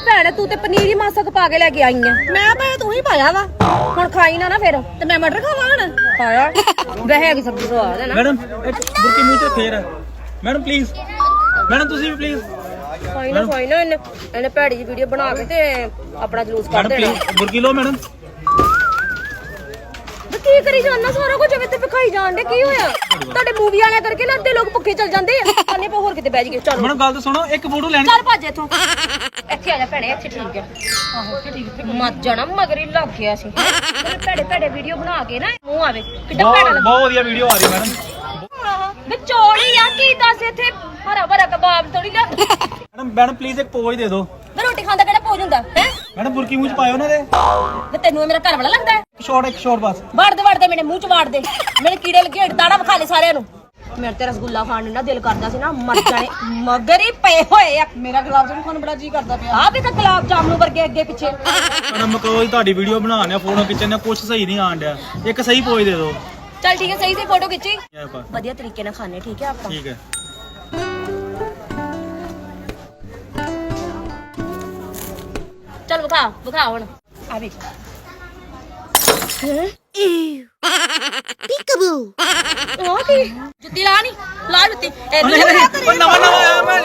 ਭੈਣ ਤੂੰ ਤੇ ਪਨੀਰ ਹੀ ਮਾਸਾ ਪਾ ਕੇ ਲੈ ਕੇ ਆਈ ਆ। ਮੈਂ ਪਾਇਆ ਤੂੰ ਹੀ ਪਾਇਆ ਵਾ। ਹੁਣ ਖਾਈ ਨਾ ਫਿਰ ਤੇ ਮੈਂ ਮਟਰ ਖਾਵਾਂ ਹੁਣ। ਖਾਇਆ ਵਹਿ ਹੈਗੀ ਸਬਜ਼ੀ ਸਵਾਦ ਹੈ ਨਾ। ਮੈਡਮ ਬੁਰਕੀ ਮੂੰਹ ਚ ਫੇਰ ਮੈਡਮ ਪਲੀਜ਼ ਮੈਡਮ ਤੁਸੀਂ ਵੀ ਪਲੀਜ਼ ਕੋਈ ਨਾ ਇਹਨੇ ਭੈੜੀ ਜੀ ਵੀਡੀਓ ਬਣਾ ਕੇ ਤੇ ਆਪਣਾ ਜਲੂਸ ਕੱਢ ਮੈਡਮ ਦੇਣਾ। ਪਲੀਜ਼ ਬੁਰਕੀ ਲਓ ਮੈਡਮ। ਕੀ ਕਰੀ ਜਾਂਦਾ ਸਾਰਾ ਕੁਝ ਵਿੱਚ ਵਿਖਾਈ ਜਾਣ ਦੇ ਕੀ ਹੋਇਆ ਤੁਹਾਡੇ ਮੂਵੀ ਵਾਲਿਆਂ ਕਰਕੇ ਨਾ ਅੱਧੇ ਲੋਕ ਭੁੱਖੇ ਚੱਲ ਜਾਂਦੇ ਆ ਕੰਨੇ ਪਾ ਹੋਰ ਕਿਤੇ ਬਹਿ ਜੀਏ। ਚਲੋ ਮੈਡਮ ਗੱਲ ਤਾਂ ਸੁਣੋ ਇੱਕ ਫੋਟੋ ਲੈਣੀ। ਚੱਲ ਭੱਜ ਇੱਥੋਂ ਇੱਥੇ ਆ ਜਾ ਭੈਣੇ ਇੱਥੇ ਠੀਕ ਹੈ। ਆਹੋ ਇੱਥੇ ਠੀਕ ਮੱਤ ਜਾਣਾ ਮਗਰੀ ਲੱਗ ਗਿਆ ਸੀ ਭੈੜੇ ਵੀਡੀਓ ਬਣਾ ਕੇ ਨਾ ਮੂੰਹ ਆਵੇ ਕਿੱਡਾ ਭੈੜਾ ਲੱਗਾ। ਬਹੁਤ ਵਧੀਆ ਵੀਡੀਓ ਆ ਰਹੀ ਮੈਡਮ। ਵੇ ਚੋਲੀ ਆ ਕੀ ਦੱਸ ਇੱਥੇ ਹਰਾ ਭਰਾ ਕਬਾਬ ਥੋੜੀ ਲਿਆ। ਮੈਡਮ ਪਲੀਜ਼ ਇੱਕ ਪੋਜ ਦੇ ਦਿਓ। ਮੈਂ ਰੋਟੀ ਖਾਂਦਾ ਕਿਹੜਾ ਭੋਜ ਹੁੰਦਾ ਹੈ ਮੈਡਮ ਬੁਰਕੀ ਮੂੰਹ ਚ ਪਾਇਓ ਉਹਨਾਂ ਦੇ। ਵੇ ਤੈਨੂੰ ਇਹ ਮੇਰਾ ਘਰ ਵਾਲਾ ਲੱਗਦਾ ਹੈ। ਇੱਕ ਸ਼ੋਟ ਬਸ। ਵੜਦੇ ਮੇਰੇ ਮੂੰਹ ਚ ਵਾੜ ਦੇ ਮੇਰੇ ਕੀੜੇ ਲੱਗੇ ਦਾੜਾ ਵਿਖਾ ਲੈ ਸਾਰਿਆਂ ਨੂੰ। ਮੇਰੇ ਤੇ ਰਸਗੁੱਲਾ ਖਾਣ ਨੂੰ ਨਾ ਦਿਲ ਕਰਦਾ ਸੀ ਨਾ ਮਰ ਜਾਣੇ ਮਗਰ ਹੀ ਪਏ ਹੋਏ ਆ। ਮੇਰਾ ਗੁਲਾਬ ਜਾਮੁਨ ਖਾਣ ਬੜਾ ਜੀ ਕਰਦਾ ਪਿਆ। ਆ ਵੀ ਤਾਂ ਗੁਲਾਬ ਜਾਮਨੂ ਵਰਗੇ ਅੱਗੇ ਪਿੱਛੇ। ਮੈਡਮ ਕੋਈ ਤੁਹਾਡੀ ਵੀਡੀਓ ਬਣਾਉਣੇ ਆ ਫੋਟੋ ਖਿੱਚਣ ਨੇ ਕੁਝ ਸਹੀ ਨਹੀਂ ਆਣ ਡਿਆ। ਇੱਕ ਸਹੀ ਪੋਜ ਦੇ ਦਿਓ। ਚੱਲ ਠੀਕ ਹੈ ਸਹੀ ਸੀ ਫੋਟੋ ਖਿੱਚੀ ਇਹ ਬਸ। ਵਧੀਆ ਤਰੀਕੇ ਨਾਲ ਖਾਣੇ ਠੀਕ ਹੈ ਆਪਾਂ। ਠੀਕ ਹੈ ਚੱਲ ਵਿਖਾ ਹੁਣ ਆ ਵੇਖ ਪੀਕਾਬੂ। ਉਹ ਕੀ ਜੁੱਤੀ ਲਾ ਨੀ ਲਾ ਜੁੱਤੀ ਉਹ ਨਵਾਂ ਆਇਆ ਮੈਂ